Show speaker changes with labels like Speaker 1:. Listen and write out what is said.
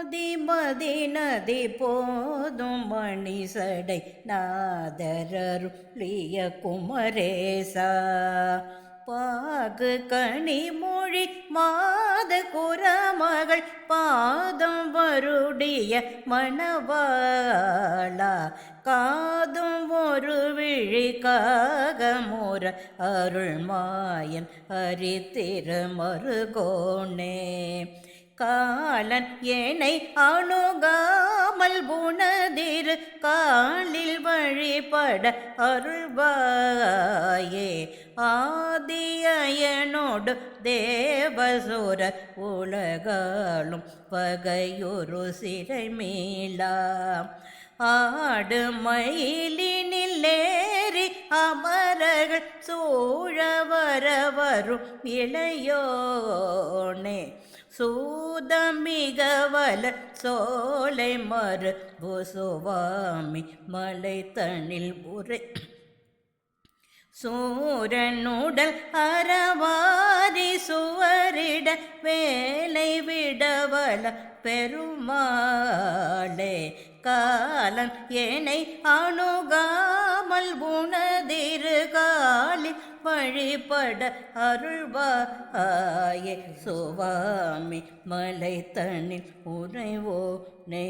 Speaker 1: மோதிமதி நதி போதும் மணி சடை நாதரருளிய குமரேசா பாகு கனி மொழி மாத குரமகள் பாதம் வருடிய மணவாளா காதும் ஒரு விழி காகமுற அருள் மாயன் ஹரித்திர மருகோனே காலன் ஏனை அணுகாமல் குணதிரு காலில் வழிபட அருள்வாயே ஆதியனோடு தேவசுர உலகாலும் பகையொரு சிறை மீளா ஆடு மயிலினில் ஏறி அமரர்கள் சூழ வர வரும் இளையோனே சூதமிகவல சோலை மறு புசுவாமி மலை தனில் உரை சூரனுடல் அறவாரி சுவரிட வேலை விடவல பெருமாளே காலன் ஏனை அணுகாமல் உனதிரு காலில் வழிபட அருள்வாயே சுவாமி மலை தனில் உறைவோனே.